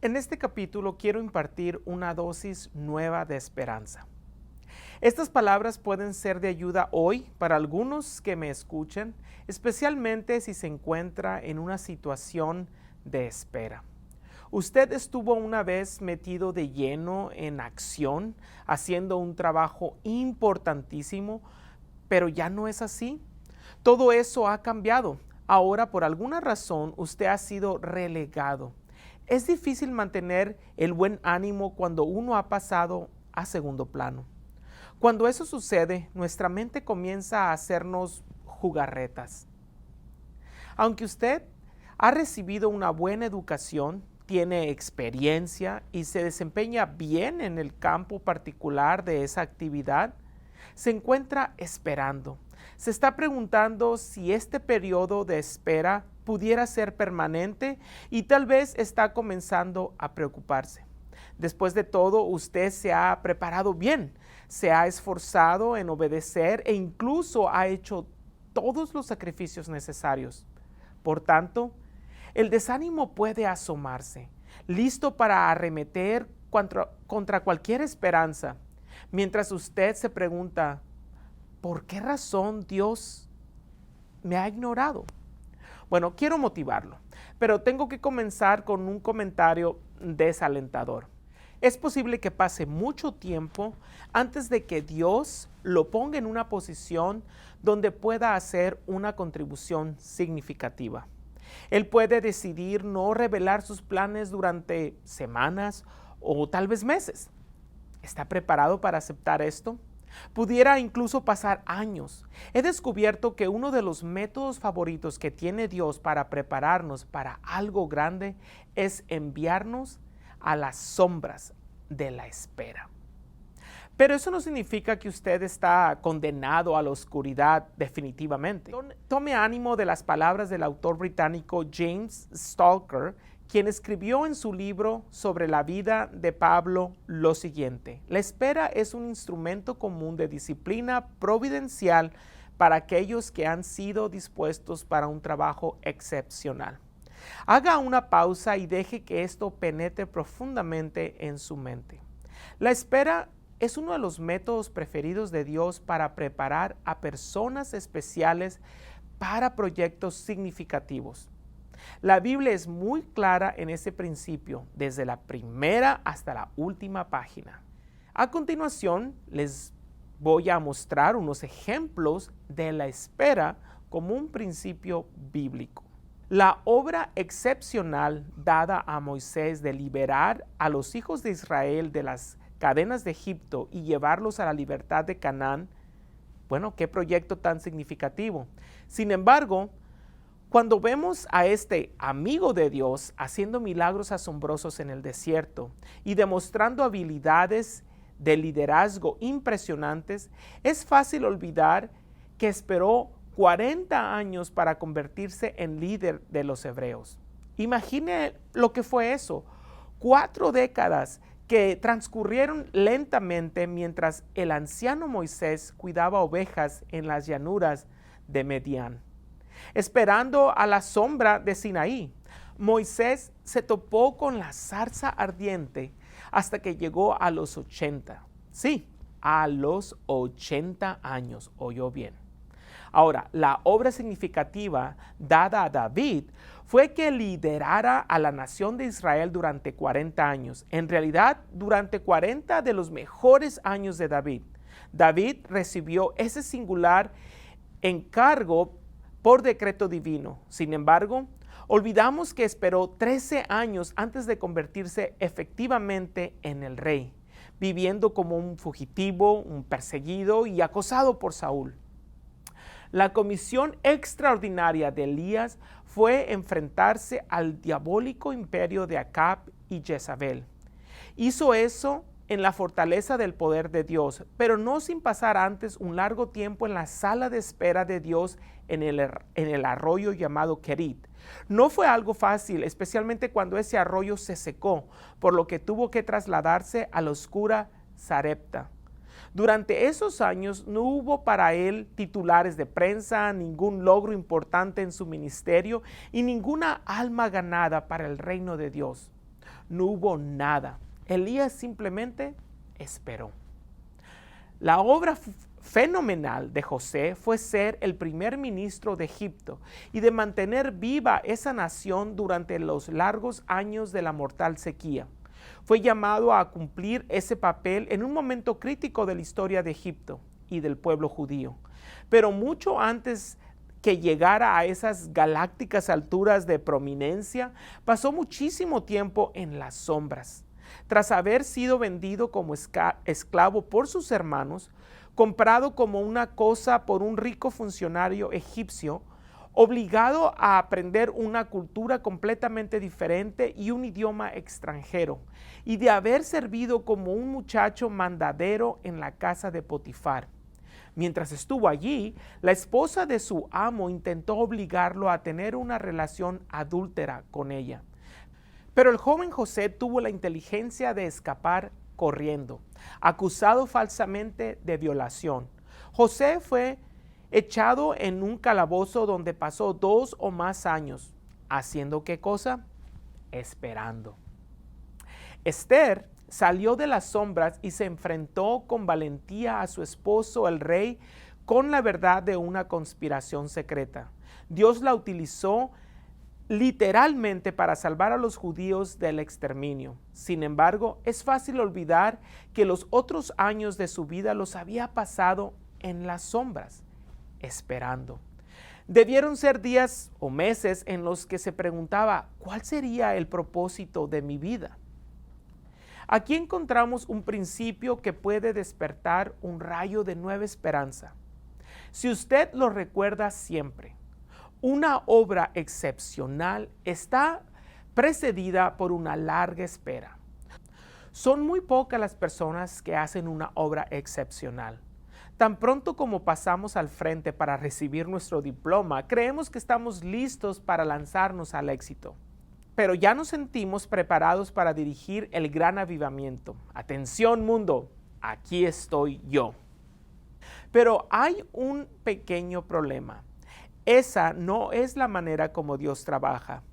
En este capítulo quiero impartir una dosis nueva de esperanza. Estas palabras pueden ser de ayuda hoy para algunos que me escuchen, especialmente si se encuentra en una situación de espera. Usted estuvo una vez metido de lleno en acción, haciendo un trabajo importantísimo, pero ya no es así. Todo eso ha cambiado. Ahora, por alguna razón, usted ha sido relegado. Es difícil mantener el buen ánimo cuando uno ha pasado a segundo plano. Cuando eso sucede, nuestra mente comienza a hacernos jugarretas. Aunque usted ha recibido una buena educación, tiene experiencia y se desempeña bien en el campo particular de esa actividad, se encuentra esperando. Se está preguntando si este periodo de espera pudiera ser permanente y tal vez está comenzando a preocuparse. Después de todo, usted se ha preparado bien, se ha esforzado en obedecer e incluso ha hecho todos los sacrificios necesarios. Por tanto, el desánimo puede asomarse, listo para arremeter contra cualquier esperanza, mientras usted se pregunta, ¿por qué razón Dios me ha ignorado? Bueno, quiero motivarlo, pero tengo que comenzar con un comentario desalentador. Es posible que pase mucho tiempo antes de que Dios lo ponga en una posición donde pueda hacer una contribución significativa. Él puede decidir no revelar sus planes durante semanas o tal vez meses. ¿Está preparado para aceptar esto? Pudiera incluso pasar años. He descubierto que uno de los métodos favoritos que tiene Dios para prepararnos para algo grande es enviarnos a las sombras de la espera. Pero eso no significa que usted está condenado a la oscuridad definitivamente. Tome ánimo de las palabras del autor británico James Stalker, quien escribió en su libro sobre la vida de Pablo lo siguiente: la espera es un instrumento común de disciplina providencial para aquellos que han sido dispuestos para un trabajo excepcional. Haga una pausa y deje que esto penetre profundamente en su mente. La espera es uno de los métodos preferidos de Dios para preparar a personas especiales para proyectos significativos. La Biblia es muy clara en ese principio, desde la primera hasta la última página. A continuación, les voy a mostrar unos ejemplos de la espera como un principio bíblico. La obra excepcional dada a Moisés de liberar a los hijos de Israel de las cadenas de Egipto y llevarlos a la libertad de Canaán, bueno, qué proyecto tan significativo. Sin embargo, cuando vemos a este amigo de Dios haciendo milagros asombrosos en el desierto y demostrando habilidades de liderazgo impresionantes, es fácil olvidar que esperó 40 años para convertirse en líder de los hebreos. Imagine lo que fue eso, 4 décadas que transcurrieron lentamente mientras el anciano Moisés cuidaba ovejas en las llanuras de Medián. Esperando a la sombra de Sinaí, Moisés se topó con la zarza ardiente hasta que llegó a los 80. Sí, a los 80 años, oyó bien. Ahora, la obra significativa dada a David fue que liderara a la nación de Israel durante 40 años. En realidad, durante 40 de los mejores años de David. David recibió ese singular encargo por decreto divino. Sin embargo, olvidamos que esperó 13 años antes de convertirse efectivamente en el rey, viviendo como un fugitivo, un perseguido y acosado por Saúl. La comisión extraordinaria de Elías fue enfrentarse al diabólico imperio de Acab y Jezabel. Hizo eso en la fortaleza del poder de Dios, pero no sin pasar antes un largo tiempo en la sala de espera de Dios en el arroyo llamado Kerit. No fue algo fácil, especialmente cuando ese arroyo se secó, por lo que tuvo que trasladarse a la oscura Sarepta. Durante esos años no hubo para él titulares de prensa, ningún logro importante en su ministerio y ninguna alma ganada para el reino de Dios. No hubo nada. Elías simplemente esperó. La obra fenomenal de José fue ser el primer ministro de Egipto y de mantener viva esa nación durante los largos años de la mortal sequía. Fue llamado a cumplir ese papel en un momento crítico de la historia de Egipto y del pueblo judío. Pero mucho antes que llegara a esas galácticas alturas de prominencia, pasó muchísimo tiempo en las sombras. Tras haber sido vendido como esclavo por sus hermanos, comprado como una cosa por un rico funcionario egipcio, obligado a aprender una cultura completamente diferente y un idioma extranjero, y de haber servido como un muchacho mandadero en la casa de Potifar. Mientras estuvo allí, la esposa de su amo intentó obligarlo a tener una relación adúltera con ella. Pero el joven José tuvo la inteligencia de escapar corriendo, acusado falsamente de violación. José fue echado en un calabozo donde pasó 2 o más años. ¿Haciendo qué cosa? Esperando. Esther salió de las sombras y se enfrentó con valentía a su esposo el rey con la verdad de una conspiración secreta. Dios la utilizó literalmente para salvar a los judíos del exterminio. Sin embargo, es fácil olvidar que los otros años de su vida los había pasado en las sombras, esperando. Debieron ser días o meses en los que se preguntaba, ¿cuál sería el propósito de mi vida? Aquí encontramos un principio que puede despertar un rayo de nueva esperanza. Si usted lo recuerda siempre, una obra excepcional está precedida por una larga espera. Son muy pocas las personas que hacen una obra excepcional. Tan pronto como pasamos al frente para recibir nuestro diploma, creemos que estamos listos para lanzarnos al éxito. Pero ya nos sentimos preparados para dirigir el gran avivamiento. Atención, mundo, aquí estoy yo. Pero hay un pequeño problema. Esa no es la manera como Dios trabaja.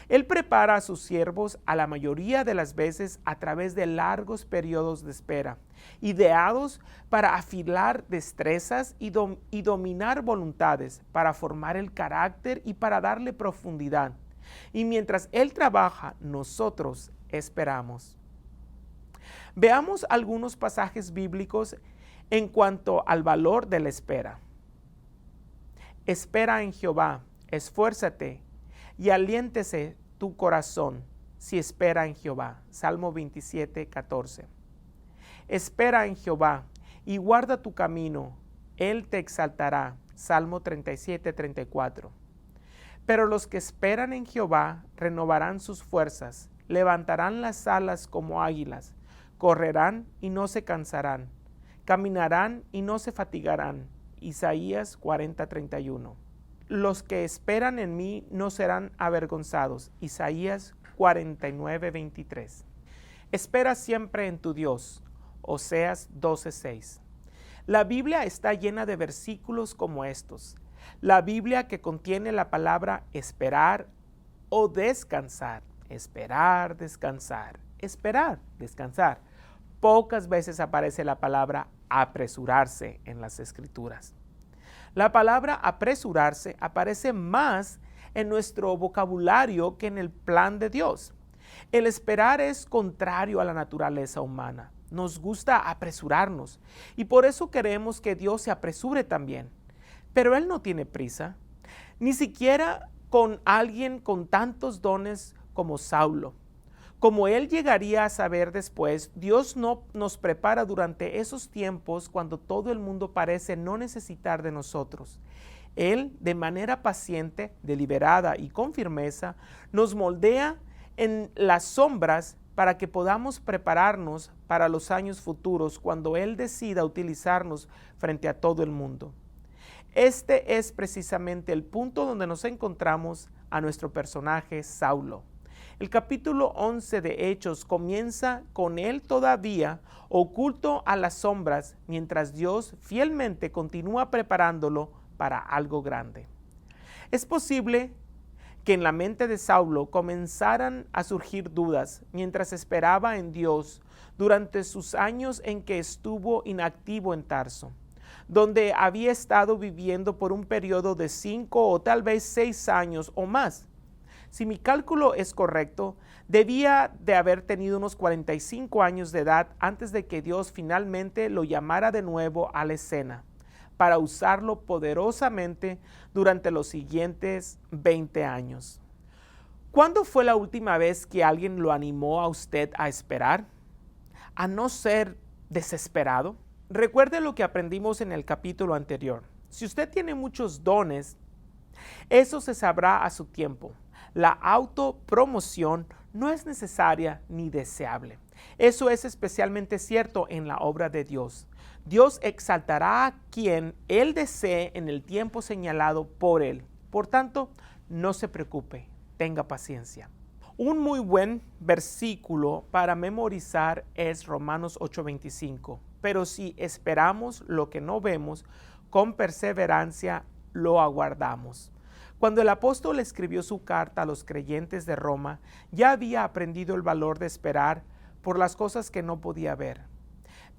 Él prepara a sus siervos a la mayoría de las veces a través de largos periodos de espera, ideados para afilar destrezas y dominar voluntades, para formar el carácter y para darle profundidad. Y mientras Él trabaja, nosotros esperamos. Veamos algunos pasajes bíblicos en cuanto al valor de la espera. Espera en Jehová, esfuérzate y aliéntese tu corazón si espera en Jehová. Salmo 27, 14. Espera en Jehová y guarda tu camino, Él te exaltará. Salmo 37, 34. Pero los que esperan en Jehová renovarán sus fuerzas, levantarán las alas como águilas, correrán y no se cansarán, caminarán y no se fatigarán. Isaías 40:31. Los que esperan en mí no serán avergonzados. Isaías 49:23. Espera siempre en tu Dios. Oseas 12:6. La Biblia está llena de versículos como estos. La Biblia que contiene la palabra esperar o descansar. Esperar, descansar. Esperar, descansar. Pocas veces aparece la palabra apresurarse en las Escrituras. La palabra apresurarse aparece más en nuestro vocabulario que en el plan de Dios. El esperar es contrario a la naturaleza humana. Nos gusta apresurarnos y por eso queremos que Dios se apresure también. Pero Él no tiene prisa, ni siquiera con alguien con tantos dones como Saulo. Como él llegaría a saber después, Dios no nos prepara durante esos tiempos cuando todo el mundo parece no necesitar de nosotros. Él, de manera paciente, deliberada y con firmeza, nos moldea en las sombras para que podamos prepararnos para los años futuros cuando Él decida utilizarnos frente a todo el mundo. Este es precisamente el punto donde nos encontramos a nuestro personaje Saulo. El capítulo 11 de Hechos comienza con él todavía oculto a las sombras, mientras Dios fielmente continúa preparándolo para algo grande. Es posible que en la mente de Saulo comenzaran a surgir dudas mientras esperaba en Dios durante sus años en que estuvo inactivo en Tarso, donde había estado viviendo por un periodo de 5 o tal vez 6 años o más. Si mi cálculo es correcto, debía de haber tenido unos 45 años de edad antes de que Dios finalmente lo llamara de nuevo a la escena, para usarlo poderosamente durante los siguientes 20 años. ¿Cuándo fue la última vez que alguien lo animó a usted a esperar? ¿A no ser desesperado? Recuerde lo que aprendimos en el capítulo anterior. Si usted tiene muchos dones, eso se sabrá a su tiempo. La autopromoción no es necesaria ni deseable. Eso es especialmente cierto en la obra de Dios. Dios exaltará a quien Él desee en el tiempo señalado por Él. Por tanto, no se preocupe, tenga paciencia. Un muy buen versículo para memorizar es Romanos 8:25. Pero si esperamos lo que no vemos, con perseverancia lo aguardamos. Cuando el apóstol escribió su carta a los creyentes de Roma, ya había aprendido el valor de esperar por las cosas que no podía ver.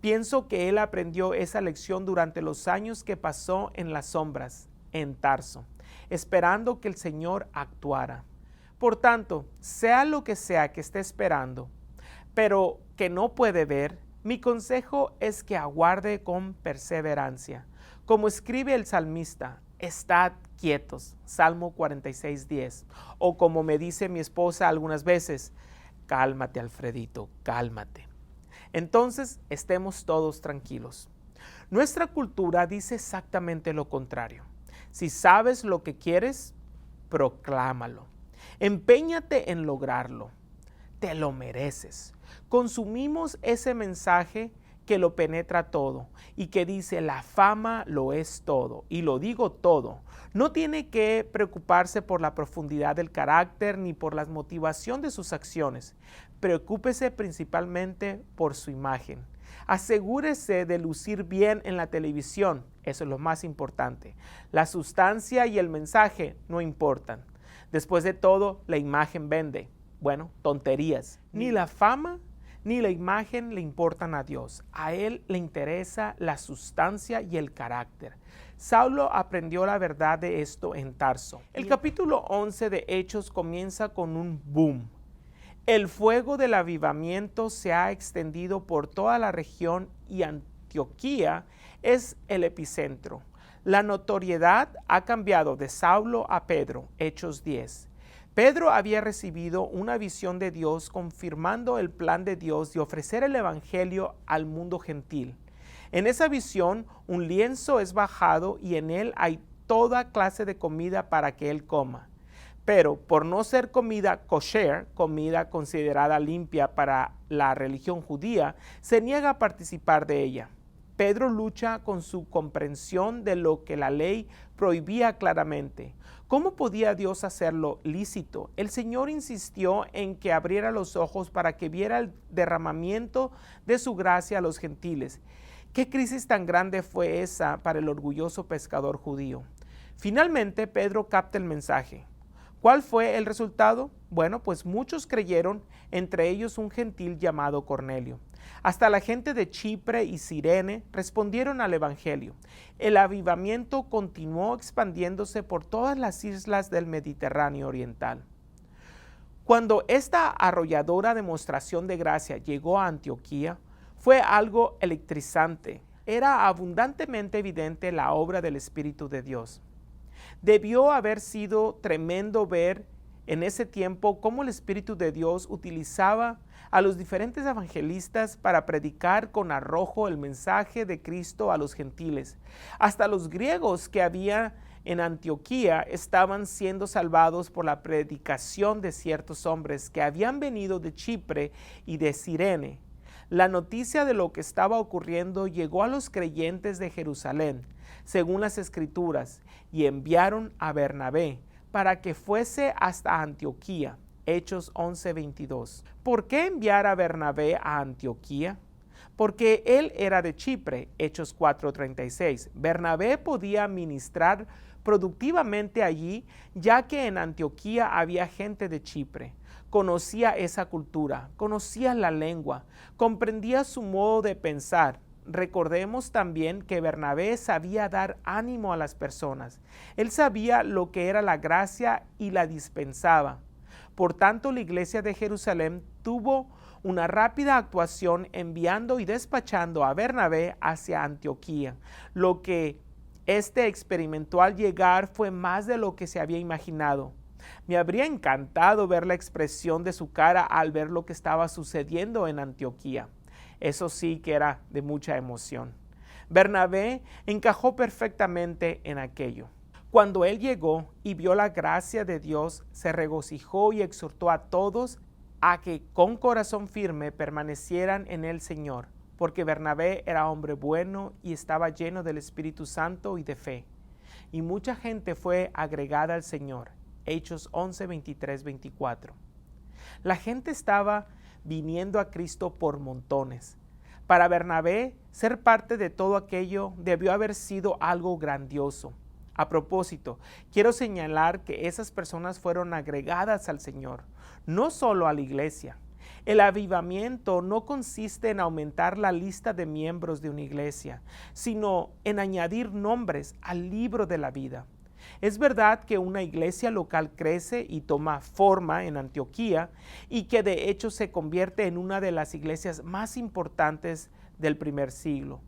Pienso que él aprendió esa lección durante los años que pasó en las sombras, en Tarso, esperando que el Señor actuara. Por tanto, sea lo que sea que esté esperando, pero que no puede ver, mi consejo es que aguarde con perseverancia. Como escribe el salmista, estad quietos, Salmo 46:10. O como me dice mi esposa algunas veces, cálmate, Alfredito, cálmate. Entonces, estemos todos tranquilos. Nuestra cultura dice exactamente lo contrario. Si sabes lo que quieres, proclámalo. Empeñate en lograrlo. Te lo mereces. Consumimos ese mensaje que lo penetra todo y que dice la fama lo es todo, y lo digo todo. No tiene que preocuparse por la profundidad del carácter ni por la motivación de sus acciones. Preocúpese principalmente por su imagen. Asegúrese de lucir bien en la televisión, eso es lo más importante. La sustancia y el mensaje no importan. Después de todo, la imagen vende. Bueno, tonterías. Ni la fama ni la imagen le importan a Dios. A Él le interesa la sustancia y el carácter. Saulo aprendió la verdad de esto en Tarso. El capítulo 11 de Hechos comienza con un boom. El fuego del avivamiento se ha extendido por toda la región y Antioquía es el epicentro. La notoriedad ha cambiado de Saulo a Pedro, Hechos 10. Pedro había recibido una visión de Dios confirmando el plan de Dios de ofrecer el evangelio al mundo gentil. En esa visión, un lienzo es bajado y en él hay toda clase de comida para que él coma. Pero por no ser comida kosher, comida considerada limpia para la religión judía, se niega a participar de ella. Pedro lucha con su comprensión de lo que la ley prohibía claramente. ¿Cómo podía Dios hacerlo lícito? El Señor insistió en que abriera los ojos para que viera el derramamiento de su gracia a los gentiles. ¿Qué crisis tan grande fue esa para el orgulloso pescador judío? Finalmente, Pedro capta el mensaje. ¿Cuál fue el resultado? Bueno, pues muchos creyeron, entre ellos un gentil llamado Cornelio. Hasta la gente de Chipre y Cirene respondieron al evangelio. El avivamiento continuó expandiéndose por todas las islas del Mediterráneo oriental. Cuando esta arrolladora demostración de gracia llegó a Antioquía, fue algo electrizante. Era abundantemente evidente la obra del Espíritu de Dios. Debió haber sido tremendo ver en ese tiempo cómo el Espíritu de Dios utilizaba a los diferentes evangelistas para predicar con arrojo el mensaje de Cristo a los gentiles. Hasta los griegos que había en Antioquía estaban siendo salvados por la predicación de ciertos hombres que habían venido de Chipre y de Cirene. La noticia de lo que estaba ocurriendo llegó a los creyentes de Jerusalén, según las Escrituras, y enviaron a Bernabé para que fuese hasta Antioquía. Hechos 11:22. ¿Por qué enviar a Bernabé a Antioquía? Porque él era de Chipre. Hechos 4:36. Bernabé podía ministrar productivamente allí, ya que en Antioquía había gente de Chipre. Conocía esa cultura, conocía la lengua, comprendía su modo de pensar. Recordemos también que Bernabé sabía dar ánimo a las personas. Él sabía lo que era la gracia y la dispensaba. Por tanto, la iglesia de Jerusalén tuvo una rápida actuación enviando y despachando a Bernabé hacia Antioquía. Lo que éste experimentó al llegar fue más de lo que se había imaginado. Me habría encantado ver la expresión de su cara al ver lo que estaba sucediendo en Antioquía. Eso sí que era de mucha emoción. Bernabé encajó perfectamente en aquello. Cuando él llegó y vio la gracia de Dios, se regocijó y exhortó a todos a que con corazón firme permanecieran en el Señor, porque Bernabé era hombre bueno y estaba lleno del Espíritu Santo y de fe. Y mucha gente fue agregada al Señor. Hechos 11, 23, 24. La gente estaba viniendo a Cristo por montones. Para Bernabé, ser parte de todo aquello debió haber sido algo grandioso. A propósito, quiero señalar que esas personas fueron agregadas al Señor, no solo a la iglesia. El avivamiento no consiste en aumentar la lista de miembros de una iglesia, sino en añadir nombres al libro de la vida. Es verdad que una iglesia local crece y toma forma en Antioquía y que de hecho se convierte en una de las iglesias más importantes del primer siglo.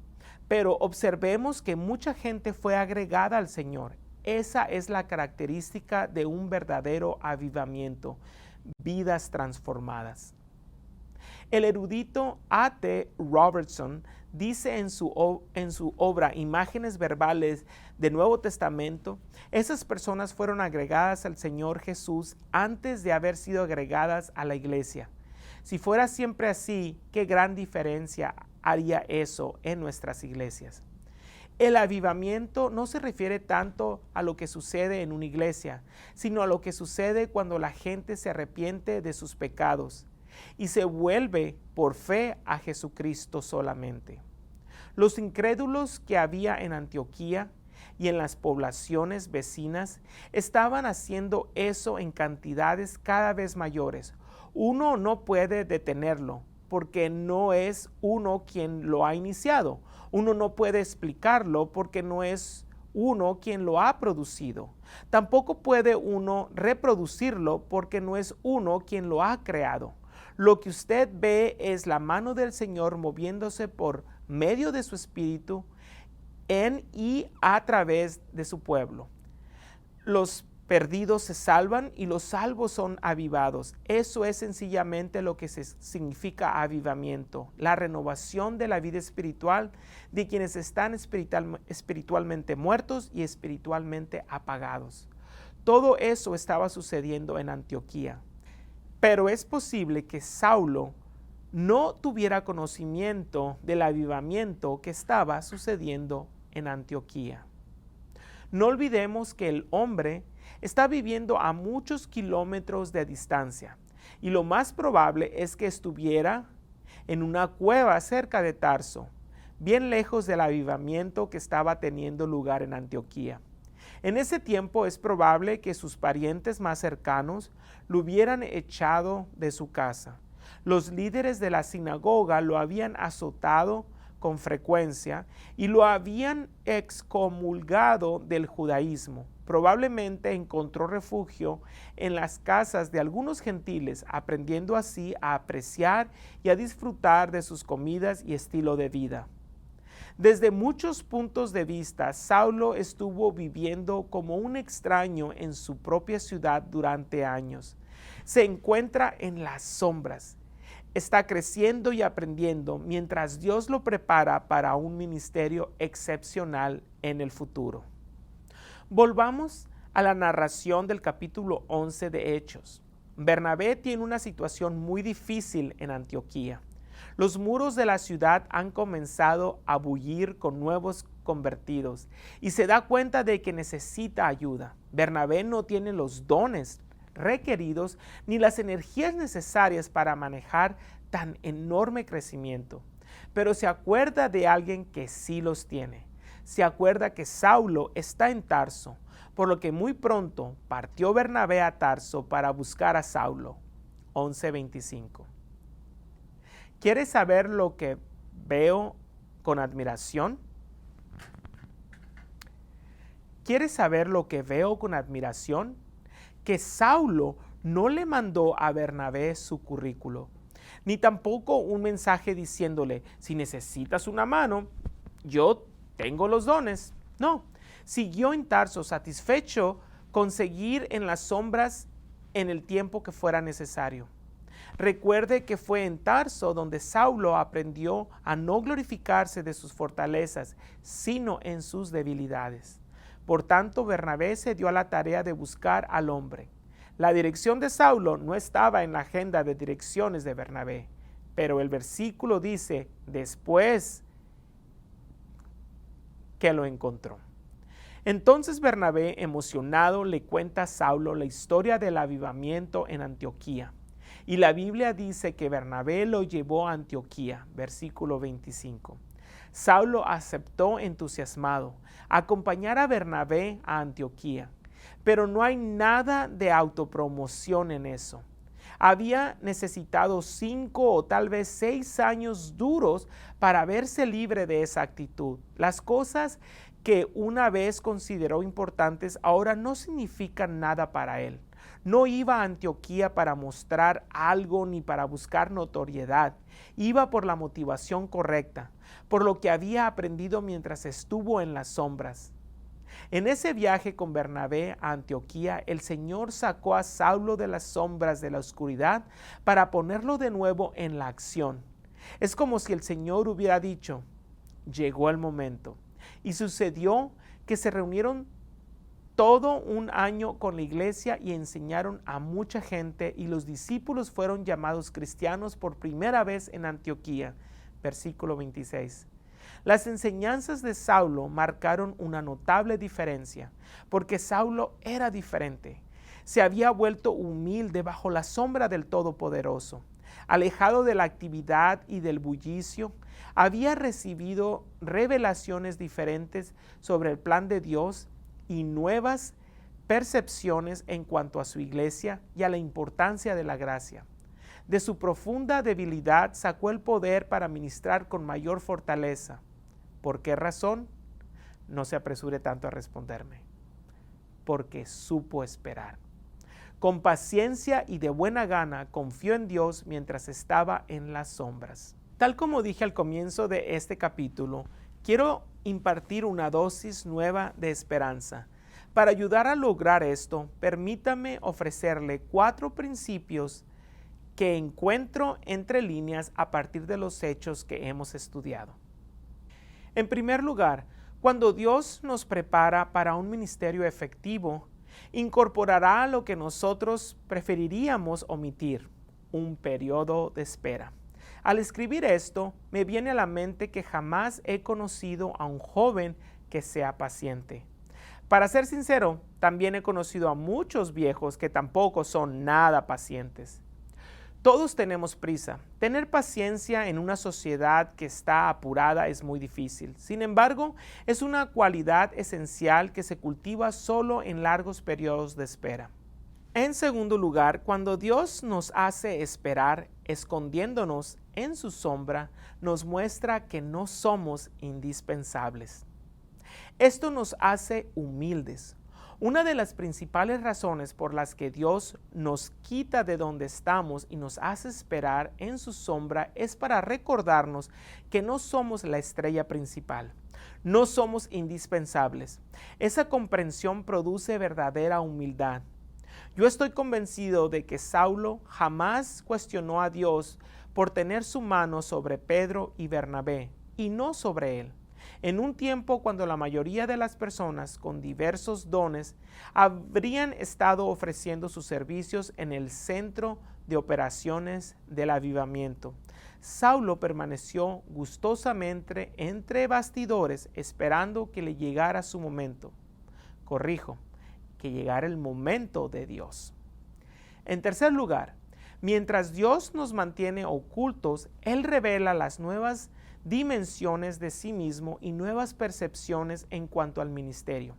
Pero observemos que mucha gente fue agregada al Señor. Esa es la característica de un verdadero avivamiento, vidas transformadas. El erudito A.T. Robertson dice en su obra Imágenes Verbales del Nuevo Testamento, esas personas fueron agregadas al Señor Jesús antes de haber sido agregadas a la iglesia. Si fuera siempre así, qué gran diferencia haría eso en nuestras iglesias. El avivamiento no se refiere tanto a lo que sucede en una iglesia, sino a lo que sucede cuando la gente se arrepiente de sus pecados y se vuelve por fe a Jesucristo solamente. Los incrédulos que había en Antioquía y en las poblaciones vecinas estaban haciendo eso en cantidades cada vez mayores. Uno no puede detenerlo porque no es uno quien lo ha iniciado. Uno no puede explicarlo porque no es uno quien lo ha producido. Tampoco puede uno reproducirlo porque no es uno quien lo ha creado. Lo que usted ve es la mano del Señor moviéndose por medio de su Espíritu en y a través de su pueblo. Los perdidos se salvan y los salvos son avivados. Eso es sencillamente lo que significa avivamiento, la renovación de la vida espiritual de quienes están espiritualmente muertos y espiritualmente apagados. Todo eso estaba sucediendo en Antioquía. Pero es posible que Saulo no tuviera conocimiento del avivamiento que estaba sucediendo en Antioquía. No olvidemos que el hombre está viviendo a muchos kilómetros de distancia y lo más probable es que estuviera en una cueva cerca de Tarso, bien lejos del avivamiento que estaba teniendo lugar en Antioquía. En ese tiempo es probable que sus parientes más cercanos lo hubieran echado de su casa. Los líderes de la sinagoga lo habían azotado con frecuencia y lo habían excomulgado del judaísmo. Probablemente encontró refugio en las casas de algunos gentiles, aprendiendo así a apreciar y a disfrutar de sus comidas y estilo de vida. Desde muchos puntos de vista, Saulo estuvo viviendo como un extraño en su propia ciudad durante años. Se encuentra en las sombras. Está creciendo y aprendiendo mientras Dios lo prepara para un ministerio excepcional en el futuro. Volvamos a la narración del capítulo 11 de Hechos. Bernabé tiene una situación muy difícil en Antioquía. Los muros de la ciudad han comenzado a bullir con nuevos convertidos y se da cuenta de que necesita ayuda. Bernabé no tiene los dones requeridos ni las energías necesarias para manejar tan enorme crecimiento, pero se acuerda de alguien que sí los tiene. Se acuerda que Saulo está en Tarso. por lo que muy pronto partió Bernabé a Tarso para buscar a Saulo. 11:25. ¿Quieres saber lo que veo con admiración? ¿Quieres saber lo que veo con admiración? Que Saulo no le mandó a Bernabé su currículo, ni tampoco un mensaje diciéndole, si necesitas una mano, yo tengo los dones. No, siguió en Tarso satisfecho con seguir en las sombras en el tiempo que fuera necesario. Recuerde que fue en Tarso donde Saulo aprendió a no glorificarse de sus fortalezas, sino en sus debilidades. Por tanto, Bernabé se dio a la tarea de buscar al hombre. La dirección de Saulo no estaba en la agenda de direcciones de Bernabé, pero el versículo dice, después que lo encontró. Entonces Bernabé, emocionado, le cuenta a Saulo la historia del avivamiento en Antioquía. Y la Biblia dice que Bernabé lo llevó a Antioquía, versículo 25. Saulo aceptó entusiasmado acompañar a Bernabé a Antioquía, pero no hay nada de autopromoción en eso. Había necesitado 5 o tal vez 6 años duros para verse libre de esa actitud. Las cosas que una vez consideró importantes ahora no significan nada para él. No iba a Antioquía para mostrar algo ni para buscar notoriedad. Iba por la motivación correcta, por lo que había aprendido mientras estuvo en las sombras. En ese viaje con Bernabé a Antioquía, el Señor sacó a Saulo de las sombras de la oscuridad para ponerlo de nuevo en la acción. Es como si el Señor hubiera dicho, llegó el momento. Y sucedió que se reunieron todo un año con la iglesia y enseñaron a mucha gente, y los discípulos fueron llamados cristianos por primera vez en Antioquía. Versículo 26. Las enseñanzas de Saulo marcaron una notable diferencia, porque Saulo era diferente. Se había vuelto humilde bajo la sombra del Todopoderoso. Alejado de la actividad y del bullicio, había recibido revelaciones diferentes sobre el plan de Dios y nuevas percepciones en cuanto a su iglesia y a la importancia de la gracia. De su profunda debilidad sacó el poder para ministrar con mayor fortaleza. ¿Por qué razón? No se apresure tanto a responderme. Porque supo esperar. Con paciencia y de buena gana confió en Dios mientras estaba en las sombras. Tal como dije al comienzo de este capítulo, quiero impartir una dosis nueva de esperanza. Para ayudar a lograr esto, permítame ofrecerle 4 principios que encuentro entre líneas a partir de los hechos que hemos estudiado. En primer lugar, cuando Dios nos prepara para un ministerio efectivo, incorporará lo que nosotros preferiríamos omitir, un periodo de espera. Al escribir esto, me viene a la mente que jamás he conocido a un joven que sea paciente. Para ser sincero, también he conocido a muchos viejos que tampoco son nada pacientes. Todos tenemos prisa. Tener paciencia en una sociedad que está apurada es muy difícil. Sin embargo, es una cualidad esencial que se cultiva solo en largos periodos de espera. En segundo lugar, cuando Dios nos hace esperar, escondiéndonos en su sombra, nos muestra que no somos indispensables. Esto nos hace humildes. Una de las principales razones por las que Dios nos quita de donde estamos y nos hace esperar en su sombra es para recordarnos que no somos la estrella principal, no somos indispensables. Esa comprensión produce verdadera humildad. Yo estoy convencido de que Saulo jamás cuestionó a Dios por tener su mano sobre Pedro y Bernabé y no sobre él. En un tiempo cuando la mayoría de las personas con diversos dones habrían estado ofreciendo sus servicios en el centro de operaciones del avivamiento, Saulo permaneció gustosamente entre bastidores esperando que le llegara su momento. Corrijo, que llegara el momento de Dios. En tercer lugar, mientras Dios nos mantiene ocultos, Él revela las nuevas dimensiones de sí mismo y nuevas percepciones en cuanto al ministerio.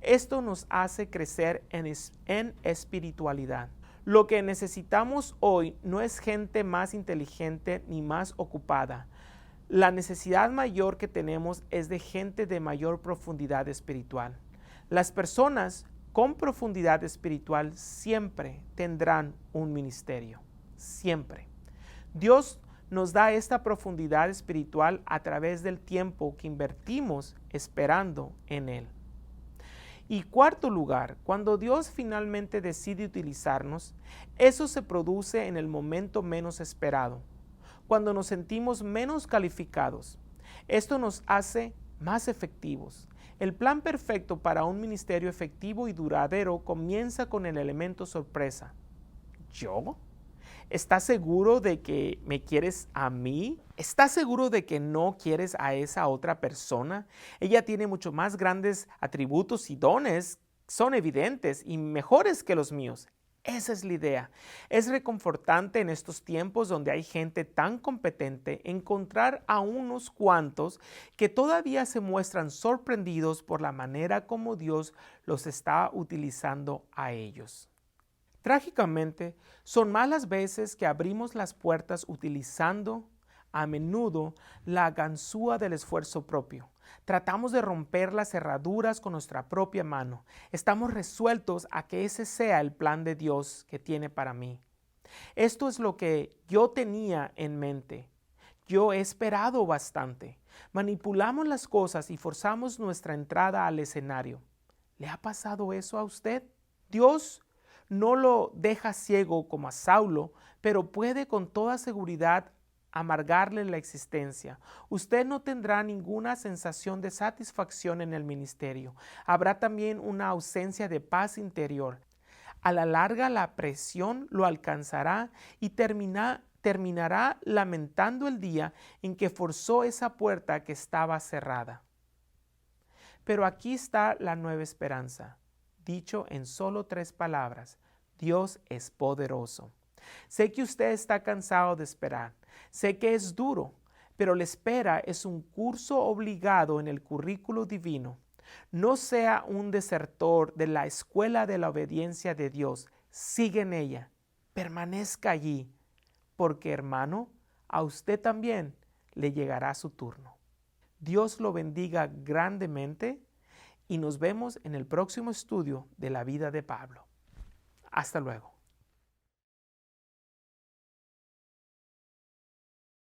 Esto nos hace crecer en espiritualidad. Lo que necesitamos hoy no es gente más inteligente ni más ocupada. La necesidad mayor que tenemos es de gente de mayor profundidad espiritual. Las personas con profundidad espiritual siempre tendrán un ministerio. Siempre. Dios nos da esta profundidad espiritual a través del tiempo que invertimos esperando en Él. Y cuarto lugar, cuando Dios finalmente decide utilizarnos, eso se produce en el momento menos esperado, cuando nos sentimos menos calificados. Esto nos hace más efectivos. El plan perfecto para un ministerio efectivo y duradero comienza con el elemento sorpresa. ¿Yo? ¿Estás seguro de que me quieres a mí? ¿Estás seguro de que no quieres a esa otra persona? Ella tiene mucho más grandes atributos y dones, son evidentes y mejores que los míos. Esa es la idea. Es reconfortante en estos tiempos donde hay gente tan competente encontrar a unos cuantos que todavía se muestran sorprendidos por la manera como Dios los está utilizando a ellos. Trágicamente, son más las veces que abrimos las puertas utilizando a menudo la ganzúa del esfuerzo propio. Tratamos de romper las cerraduras con nuestra propia mano. Estamos resueltos a que ese sea el plan de Dios que tiene para mí. Esto es lo que yo tenía en mente. Yo he esperado bastante. Manipulamos las cosas y forzamos nuestra entrada al escenario. ¿Le ha pasado eso a usted? Dios no lo deja ciego como a Saulo, pero puede con toda seguridad amargarle la existencia. Usted no tendrá ninguna sensación de satisfacción en el ministerio. Habrá también una ausencia de paz interior. A la larga la presión lo alcanzará y terminará lamentando el día en que forzó esa puerta que estaba cerrada. Pero aquí está la nueva esperanza. Dicho en solo 3 palabras, Dios es poderoso. Sé que usted está cansado de esperar, sé que es duro, pero la espera es un curso obligado en el currículo divino. No sea un desertor de la escuela de la obediencia de Dios, sigue en ella, permanezca allí, porque hermano, a usted también le llegará su turno. Dios lo bendiga grandemente. Y nos vemos en el próximo estudio de la vida de Pablo. Hasta luego.